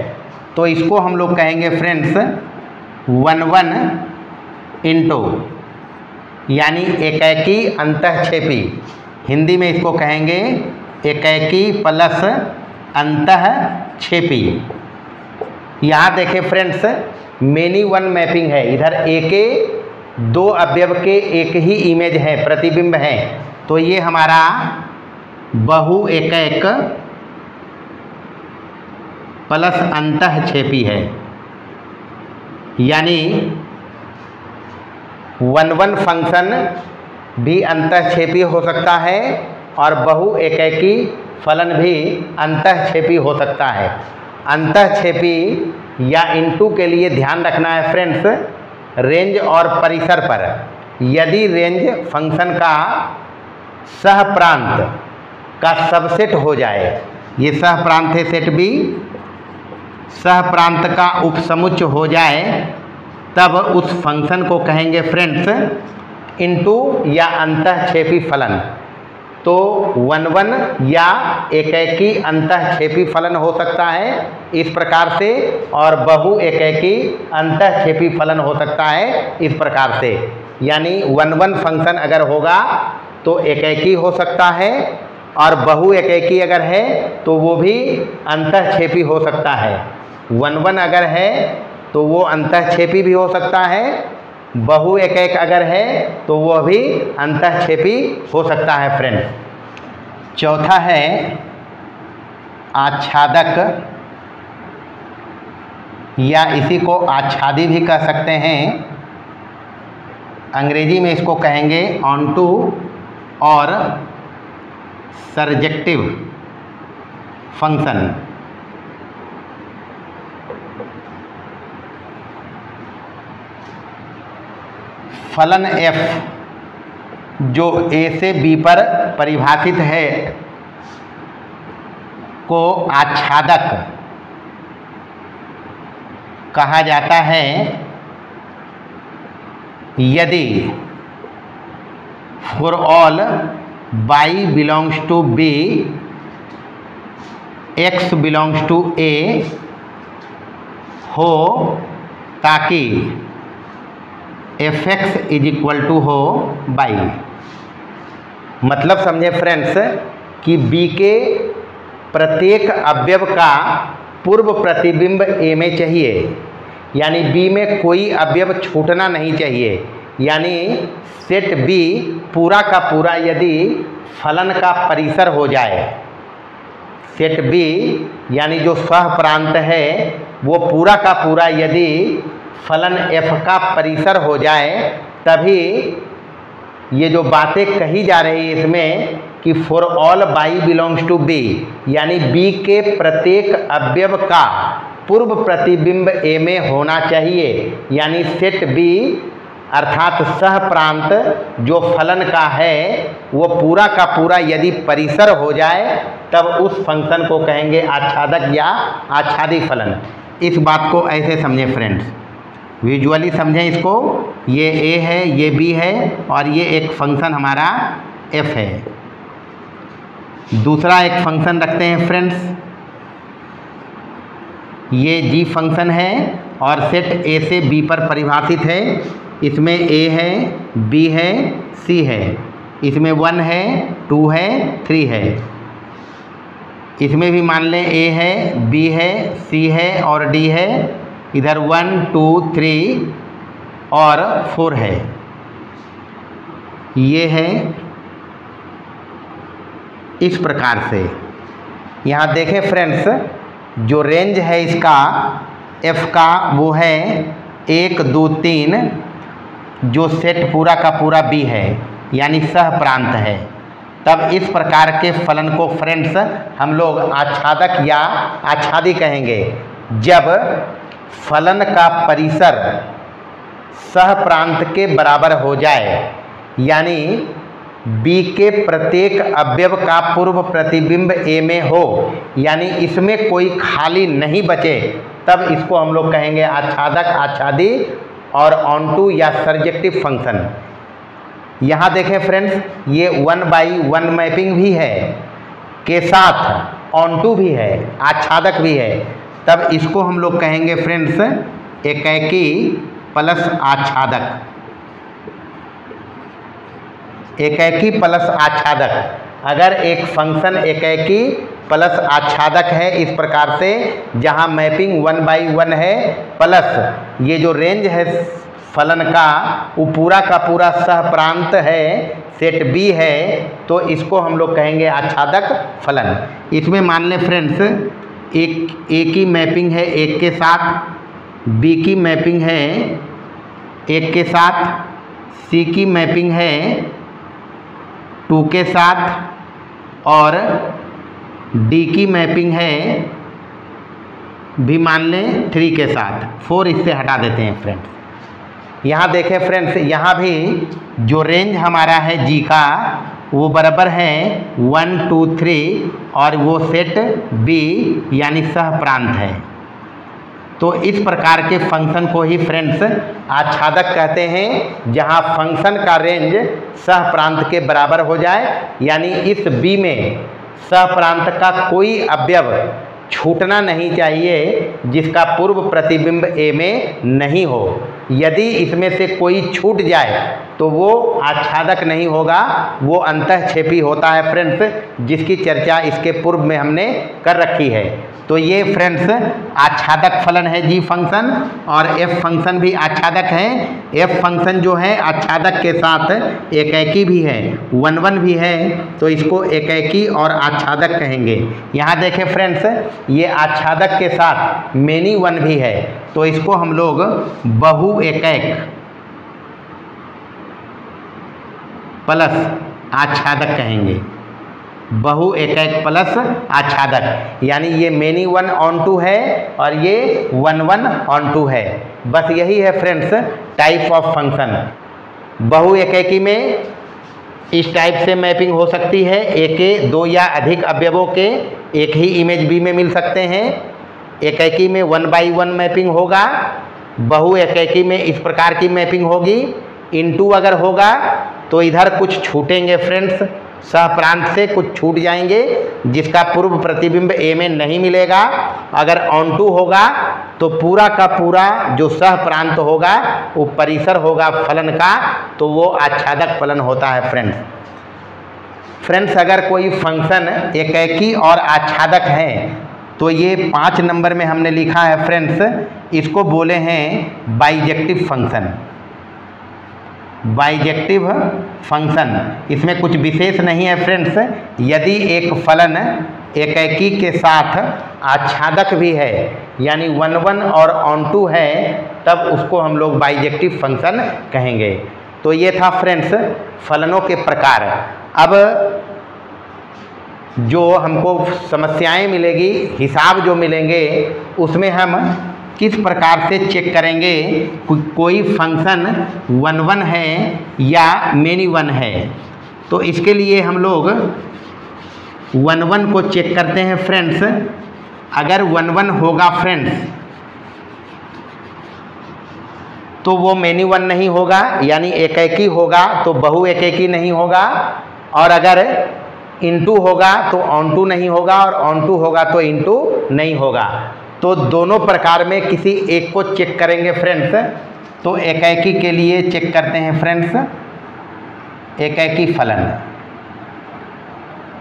तो इसको हम लोग कहेंगे फ्रेंड्स 1/1 इनटू यानी एकैकी अंतःक्षेपी। हिंदी में इसको कहेंगे एकैकी प्लस अंतःक्षेपी। यहाँ देखें फ्रेंड्स मेनी वन मैपिंग है। इधर ए के 2 अवयव के एक ही इमेज है प्रतिबिंब है। तो ये हमारा बहु एकैक प्लस अंतःक्षेपी है। यानी 1/1 फंक्शन भी अंतःक्षेपी हो सकता है और बहु एकैकी फलन भी अंतःक्षेपी हो सकता है। अंतःक्षेपी या इनटू के लिए ध्यान रखना है फ्रेंड्स रेंज और परिसर पर। यदि रेंज फंक्शन का सह प्रांत का सबसेट हो जाए, ये सह प्रांत है सेट बी, सह प्रांत का उपसमुच्चय हो जाए तब उस फंक्शन को कहेंगे फ्रेंड्स इनटू या अंतःक्षेपी फलन। तो 1-1 या एकैकी अंतःक्षेपी फलन हो सकता है इस प्रकार से, और बहु एकैकी अंतःक्षेपी फलन हो सकता है इस प्रकार से। यानी 1-1 फंक्शन अगर होगा तो एकैकी हो सकता है, और बहु एकैकी अगर है तो वो भी अंतःक्षेपी हो सकता है। 1-1 अगर है तो वो अंतःक्षेपी भी हो सकता है, बहु एकैक अगर है तो वह भी अंतःक्षेपी हो सकता है फ्रेंड्स। चौथा है आच्छादक, या इसी को आच्छादी भी कह सकते हैं, अंग्रेजी में इसको कहेंगे ऑनटू और सरजेक्टिव फंक्शन। फलन f जो a से b पर परिभाषित है को आच्छादक कहा जाता है यदि for all y belongs to b x belongs to a हो, ताकि fx इज इक्वल टू हो y। मतलब समझे फ्रेंड्स कि b के प्रत्येक अवयव का पूर्व प्रतिबिंब a में चाहिए, यानी b में कोई अवयव छूटना नहीं चाहिए। यानी सेट b पूरा का पूरा यदि फलन का परिसर हो जाए, सेट b यानी जो सह प्रांत है वो पूरा का पूरा यदि फलन f का परिसर हो जाए, तभी ये जो बातें कही जा रही है इसमें कि for all y belongs to b, यानी b के प्रत्येक अवयव का पूर्व प्रतिबिंब a में होना चाहिए। यानी सेट b अर्थात सह प्रांत जो फलन का है वो पूरा का पूरा यदि परिसर हो जाए, तब उस फंक्शन को कहेंगे आच्छादक या आच्छादी फलन। इस बात को ऐसे समझें फ्रेंड्स, विजुअली समझें इसको। ये a है, ये b है, और ये एक फंक्शन हमारा f है। दूसरा एक फंक्शन रखते हैं फ्रेंड्स, ये g फंक्शन है और सेट a से b पर परिभाषित है। इसमें a है, b है, c है, इसमें 1 है, 2 है, 3 है। इसमें भी मान लें a है, b है, c है और d है। इधर 1, 2, 3 और 4 है। ये है इस प्रकार से। यहाँ देखें फ्रेंड्स, जो रेंज है इसका f का वो है 1, 2, 3, जो सेट पूरा का पूरा b है, यानी सह प्रांत है। तब इस प्रकार के फलन को फ्रेंड्स हम लोग आच्छादक या आच्छादी कहेंगे जब फलन का परिसर सह प्रांत के बराबर हो जाए, यानी b के प्रत्येक अवयव का पूर्व प्रतिबिंब a में हो, यानी इसमें कोई खाली नहीं बचे, तब इसको हम लोग कहेंगे आच्छादक, आच्छादी और ऑनटू या सरजेक्टिव फंक्शन। यहाँ देखें फ्रेंड्स, ये 1/1 मैपिंग भी है के साथ ऑनटू भी है, आच्छादक भी है। तब इसको हम लोग कहेंगे फ्रेंड्स एकैकी प्लस आच्छादक। एकैकी प्लस आच्छादक, अगर एक फंक्शन एकैकी प्लस आच्छादक है इस प्रकार से, जहाँ मैपिंग 1/1 है प्लस ये जो रेंज है फलन का वो पूरा का पूरा सह प्रांत है, सेट b है, तो इसको हम लोग कहेंगे आच्छादक फलन। इसमें मान लें फ्रेंड्स a की मैपिंग है 1 के साथ, b की मैपिंग है 1 के साथ, c की मैपिंग है 2 के साथ, और d की मैपिंग है भी मान लें 3 के साथ। 4 इससे हटा देते हैं फ्रेंड्स। यहाँ देखें फ्रेंड्स, यहाँ भी जो रेंज हमारा है g का वो बराबर है 1, 2, 3 और वो सेट b यानी सह प्रांत है। तो इस प्रकार के फंक्शन को ही फ्रेंड्स आच्छादक कहते हैं, जहां फंक्शन का रेंज सहप्रांत के बराबर हो जाए, यानी इस बी में सहप्रांत का कोई अवयव छूटना नहीं चाहिए जिसका पूर्व प्रतिबिंब ए में नहीं हो। यदि इसमें से कोई छूट जाए तो वो आच्छादक नहीं होगा, वो अंतःक्षेपी होता है फ्रेंड्स, जिसकी चर्चा इसके पूर्व में हमने कर रखी है। तो ये फ्रेंड्स आच्छादक फलन है जी फंक्शन, और एफ फंक्शन भी आच्छादक है। एफ फंक्शन जो है आच्छादक के साथ एकैकी भी है, 1 1 भी है, तो इसको एकैकी और आच्छादक कहेंगे। यहाँ देखें फ्रेंड्स, ये आच्छादक के साथ मेनी 1 भी है, तो इसको हम लोग बहु एकैक प्लस आच्छादक कहेंगे, बहु एकैक प्लस आच्छादक, यानी ये मेनी 1 ऑन 2 है और ये 1 1 ऑन 2 है। बस यही है फ्रेंड्स टाइप ऑफ फंक्शन। बहु एकैकी में इस टाइप से मैपिंग हो सकती है, एक दो या अधिक अवयवों के एक ही इमेज बी में मिल सकते हैं। एकैकी में 1/1 मैपिंग होगा, बहु एकैकी में इस प्रकार की मैपिंग होगी। इनटू अगर होगा तो इधर कुछ छूटेंगे फ्रेंड्स, सहप्रांत से कुछ छूट जाएंगे जिसका पूर्व प्रतिबिंब ए में नहीं मिलेगा। अगर ऑन टू होगा तो पूरा का पूरा जो सहप्रांत होगा वो परिसर होगा फलन का, तो वो आच्छादक फलन होता है फ्रेंड्स। अगर कोई फंक्शन एकैकी और आच्छादक है तो ये 5 नंबर में हमने लिखा है फ्रेंड्स, इसको बोले हैं बाइजेक्टिव फंक्शन। बाइजेक्टिव फंक्शन, इसमें कुछ विशेष नहीं है फ्रेंड्स। यदि एक फलन एकैकी के साथ आच्छादक भी है, यानी 1 1 और ऑन 2 है, तब उसको हम लोग बाइजेक्टिव फंक्शन कहेंगे। तो ये था फ्रेंड्स फलनों के प्रकार। अब जो हमको समस्याएं मिलेगी, हिसाब जो मिलेंगे, उसमें हम किस प्रकार से चेक करेंगे कोई फंक्शन 1 1 है या मेनी 1 है। तो इसके लिए हम लोग 1 1 को चेक करते हैं फ्रेंड्स। अगर 1 1 होगा फ्रेंड्स तो वो मेनी 1 नहीं होगा, यानी एकैकी होगा तो बहु एकैकी नहीं होगा, और अगर इनटू होगा तो ऑन टू नहीं होगा, और ऑन टू होगा तो इनटू नहीं होगा। तो दोनों प्रकार में किसी एक को चेक करेंगे फ्रेंड्स। तो एकैकी के लिए चेक करते हैं फ्रेंड्स, एकैकी फलन।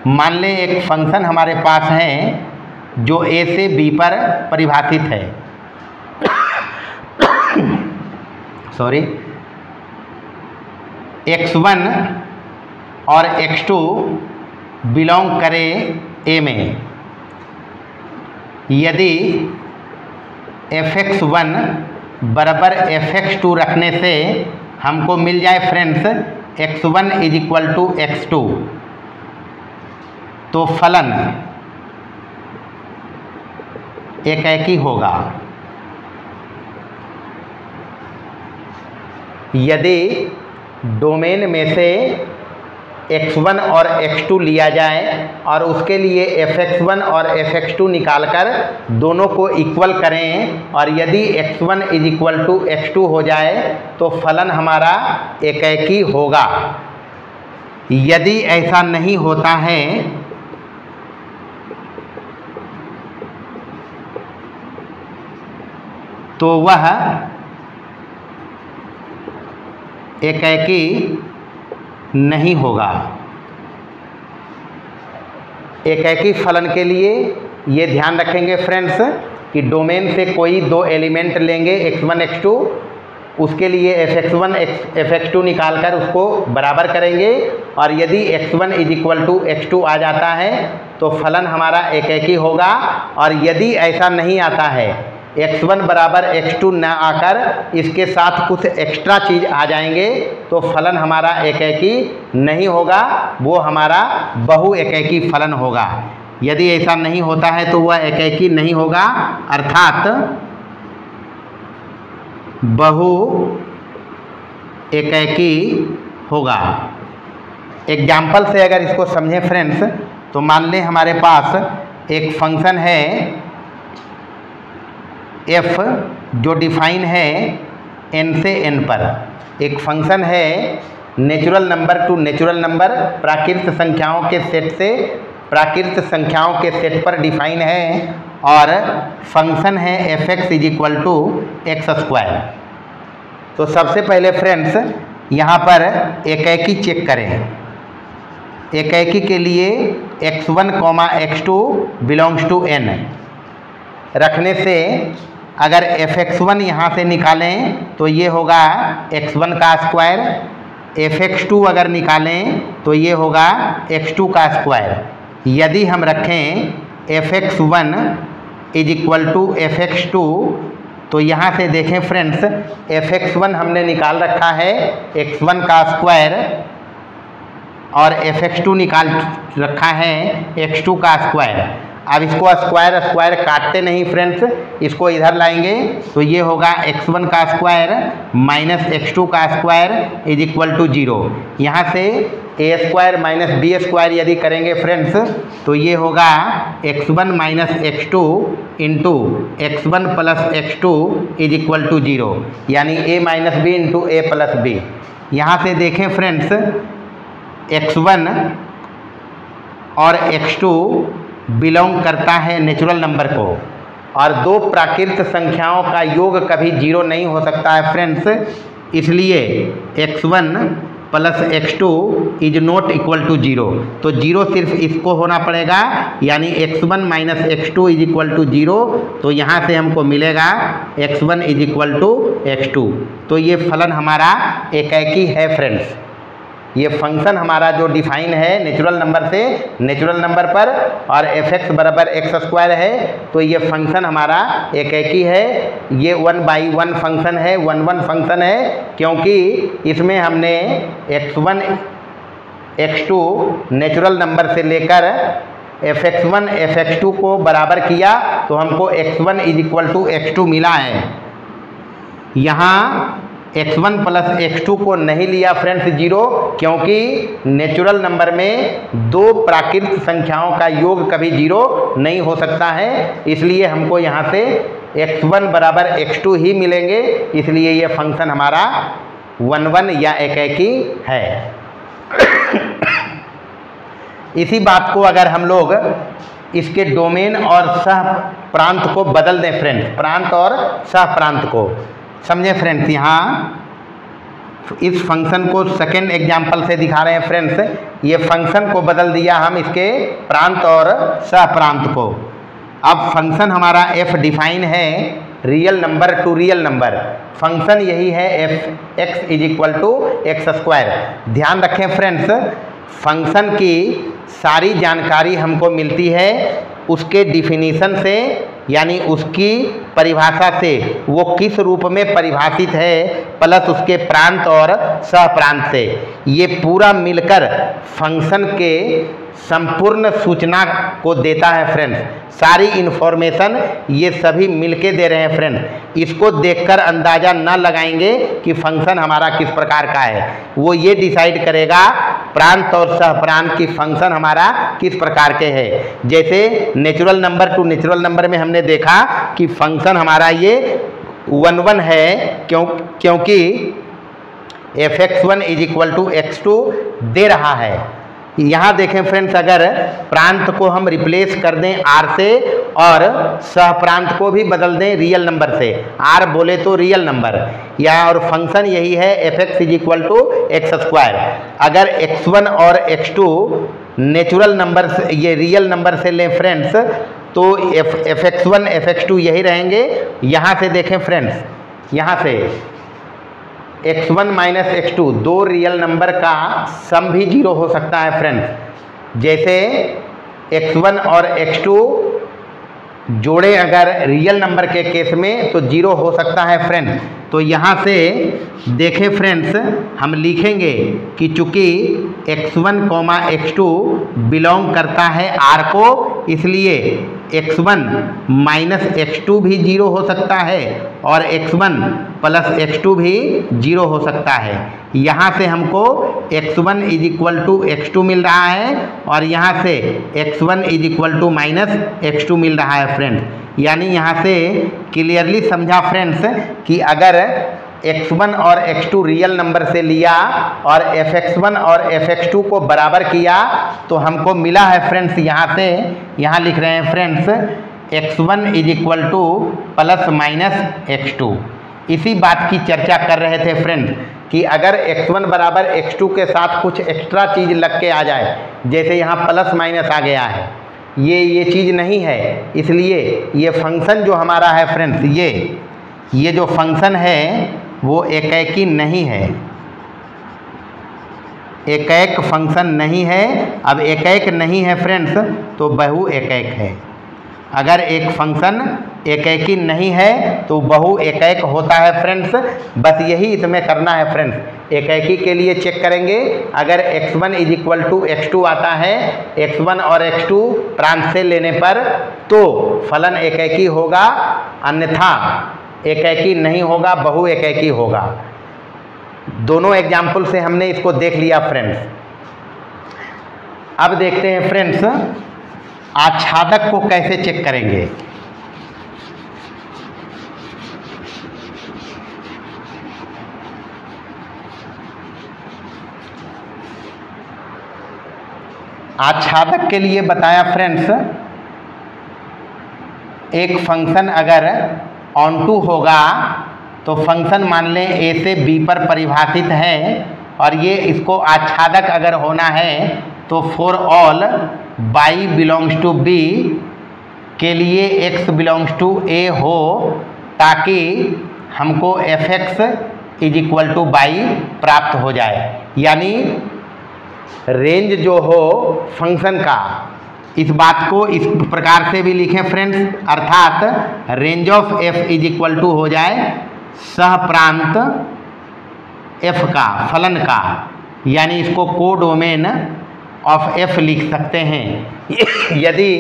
मान लें एक फंक्शन हमारे पास है जो ए से बी पर परिभाषित है, सॉरी, x1 और x2 बिलोंग करे ए में। यदि fx1 बराबर fx2 रखने से हमको मिल जाए फ्रेंड्स x1 = x2, तो फलन एकैकी होगा। यदि डोमेन में से x1 और x2 लिया जाए और उसके लिए fx1 और fx2 निकालकर दोनों को इक्वल करें, और यदि x1 = x2 हो जाए तो फलन हमारा एकैकी होगा। यदि ऐसा नहीं होता है तो वह एकैकी नहीं होगा। एकैकी फलन के लिए ये ध्यान रखेंगे फ्रेंड्स कि डोमेन से कोई दो एलिमेंट लेंगे x1 x2, उसके लिए fx1 fx2 निकालकर उसको बराबर करेंगे, और यदि x1 = x2 आ जाता है तो फलन हमारा एकैकी होगा। और यदि ऐसा नहीं आता है, x1 बराबर x2 न आकर इसके साथ कुछ एक्स्ट्रा चीज़ आ जाएंगे, तो फलन हमारा एकैकी नहीं होगा, वो हमारा बहु एकैकी फलन होगा। यदि ऐसा नहीं होता है तो वह एकैकी नहीं होगा, अर्थात बहु एकैकी होगा। एग्जाम्पल से अगर इसको समझें फ्रेंड्स, तो मान लें हमारे पास एक फंक्शन है एफ जो डिफाइन है n से n पर, एक फंक्शन है natural number to natural number, प्राकृत संख्याओं के सेट से प्राकृत संख्याओं के सेट पर डिफाइन है, और फंक्शन है f(x) is equal to x²। तो सबसे पहले फ्रेंड्स यहाँ पर एकैकी चेक करें। एकैकी के लिए x1, x2 belongs to n रखने से अगर fx1 यहाँ से निकालें तो ये होगा x1 का स्क्वायर, fx2 अगर निकालें तो ये होगा x2 का स्क्वायर। यदि हम रखें fx1 is equal to fx2 तो यहाँ से देखें फ्रेंड्स fx1 हमने निकाल रखा है x1 का स्क्वायर और fx2 निकाल रखा है x2 का स्क्वायर। अब इसको स्क्वायर स्क्वायर काटते नहीं फ्रेंड्स, इसको इधर लाएंगे तो ये होगा x1 का स्क्वायर माइनस x2 का स्क्वायर इज इक्वल टू 0। यहाँ से a square minus B square यदि करेंगे फ्रेंड्स तो ये होगा x1 minus x2 into x1 plus x2 is equal to 0, यानी a minus B into A plus B. यहाँ से देखें फ्रेंड्स x1 और x2 बिलोंग करता है नेचुरल नंबर को, और दो प्राकृत संख्याओं का योग कभी 0 नहीं हो सकता है फ्रेंड्स, इसलिए x1 plus x2 is not equal to 0। तो 0 सिर्फ इसको होना पड़ेगा, यानी x1 minus x2 is equal to 0। तो यहाँ से हमको मिलेगा x1 is equal to x2। तो ये फलन हमारा एकैकी है फ्रेंड्स। ये फंक्शन हमारा जो डिफाइन है नेचुरल नंबर से नेचुरल नंबर पर, और f(x) बराबर x² है, तो ये फंक्शन हमारा एकैकी है। ये 1/1 फंक्शन है, 1/1 फंक्शन है, क्योंकि इसमें हमने x1 x2 नेचुरल नंबर से लेकर fx1 fx2 को बराबर किया तो हमको x1 is equal to x2 मिला है। यहाँ x1 प्लस x2 को नहीं लिया फ्रेंड्स 0, क्योंकि नेचुरल नंबर में दो प्राकृत संख्याओं का योग कभी 0 नहीं हो सकता है, इसलिए हमको यहाँ से x1 बराबर x2 ही मिलेंगे, इसलिए ये फंक्शन हमारा 1/1 या एकैकी है। इसी बात को अगर हम लोग इसके डोमेन और सह प्रांत को बदल दें फ्रेंड्स, प्रांत और सह प्रांत को समझें फ्रेंड्स। यहाँ इस फंक्शन को सेकेंड एग्जाम्पल से दिखा रहे हैं फ्रेंड्स। ये फंक्शन को बदल दिया हम इसके प्रांत और सह प्रांत को। अब फंक्शन हमारा f डिफाइन है real number two real number, function यही है f(x) is equal to x²। ध्यान रखें फ्रेंड्स, फंक्शन की सारी जानकारी हमको मिलती है उसके डिफिनीशन से, यानी उसकी परिभाषा से, वो किस रूप में परिभाषित है, प्लस उसके प्रांत और सह प्रांत से। ये पूरा मिलकर फंक्शन के संपूर्ण सूचना को देता है फ्रेंड्स। सारी इन्फॉर्मेशन ये सभी मिलके दे रहे हैं फ्रेंड्स। इसको देखकर अंदाज़ा न लगाएंगे कि फंक्शन हमारा किस प्रकार का है, वो ये डिसाइड करेगा प्रांत और सह प्रांत की फंक्शन हमारा किस प्रकार के है। जैसे natural number to natural number में हमने देखा कि फंक्शन हमारा ये 1/1 है, क्योंकि fx1 is equal to x2 दे रहा है। यहाँ देखें फ्रेंड्स, अगर प्रांत को हम रिप्लेस कर दें r से और सह प्रांत को भी बदल दें रियल नंबर से, r बोले तो रियल नंबर, या और फंक्शन यही है f(x) is equal to x²। अगर x1 और x2 नेचुरल नंबर से, ये रियल नंबर से लें फ्रेंड्स, तो fx1 fx2 यही रहेंगे। यहाँ से देखें फ्रेंड्स, यहाँ से x1 माइनस x2 दो रियल नंबर का सम भी 0 हो सकता है फ्रेंड्स। जैसे x1 और x2 जोड़े अगर रियल नंबर के केस में तो 0 हो सकता है फ्रेंड्स। तो यहाँ से देखें फ्रेंड्स, हम लिखेंगे कि चूँकि x1, x2 बिलोंग करता है r को, इसलिए x1 माइनस x2 भी 0 हो सकता है और x1 प्लस x2 भी 0 हो सकता है। यहाँ से हमको x1 is equal to x2 मिल रहा है और यहाँ से x1 is equal to minus x2 मिल रहा है फ्रेंड्स। यानी यहाँ से क्लियरली समझा फ्रेंड्स कि अगर x1 और x2 रियल नंबर से लिया और fx1 और fx2 को बराबर किया तो हमको मिला है फ्रेंड्स, यहाँ से यहाँ लिख रहे हैं friends x1 is equal two plus minus x2। इसी बात की चर्चा कर रहे थे फ्रेंड्स कि अगर x1 बराबर x2 के साथ कुछ एक्स्ट्रा चीज़ लग के आ जाए, जैसे यहाँ प्लस माइनस आ गया है, ये चीज़ नहीं है, इसलिए ये फंक्शन जो हमारा है फ्रेंड्स, ये जो फंक्शन है वो एकैकी नहीं है, एकैक फंक्शन नहीं है। अब एकैक नहीं है फ्रेंड्स तो बहु एकैक है। अगर एक फंक्शन एकैकी नहीं है तो बहु एकैक होता है फ्रेंड्स। बस यही इसमें करना है फ्रेंड्स। एकैकी के लिए चेक करेंगे, अगर x1 is equal to x2 आता है, x1 और x2 प्रांत से लेने पर तो फलन एकैकी होगा, अन्यथा एकैकी नहीं होगा, बहु एकैकी होगा। दोनों एग्जाम्पल से हमने इसको देख लिया फ्रेंड्स। अब देखते हैं फ्रेंड्स आच्छादक को कैसे चेक करेंगे। आच्छादक के लिए बताया फ्रेंड्स, एक फंक्शन अगर ऑन टू होगा तो फंक्शन मान लें ए से बी पर परिभाषित है, और ये इसको आच्छादक अगर होना है तो for all y belongs to b के लिए x बिलोंग्स टू a हो, ताकि हमको fx is equal to y प्राप्त हो जाए। यानी रेंज जो हो फंक्शन का, इस बात को इस प्रकार से भी लिखें फ्रेंड्स, अर्थात range of f is equal to हो जाए सह प्रांत f का, फलन का, यानी इसको कोडोमेन ऑफ f लिख सकते हैं। यदि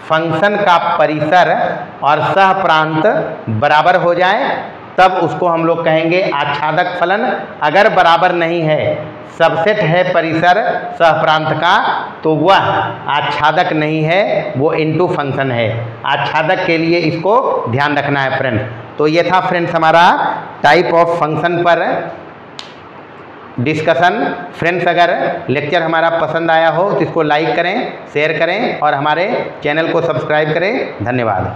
फंक्शन का परिसर और सह प्रांत बराबर हो जाए तब उसको हम लोग कहेंगे आच्छादक फलन। अगर बराबर नहीं है, सबसेट है परिसर सह प्रांत का, तो वह आच्छादक नहीं है, वो इनटू फंक्शन है। आच्छादक के लिए इसको ध्यान रखना है फ्रेंड्स। तो ये था फ्रेंड्स हमारा टाइप ऑफ फंक्शन पर डिस्कशन। फ्रेंड्स अगर लेक्चर हमारा पसंद आया हो तो इसको लाइक करें, शेयर करें और हमारे चैनल को सब्सक्राइब करें। धन्यवाद।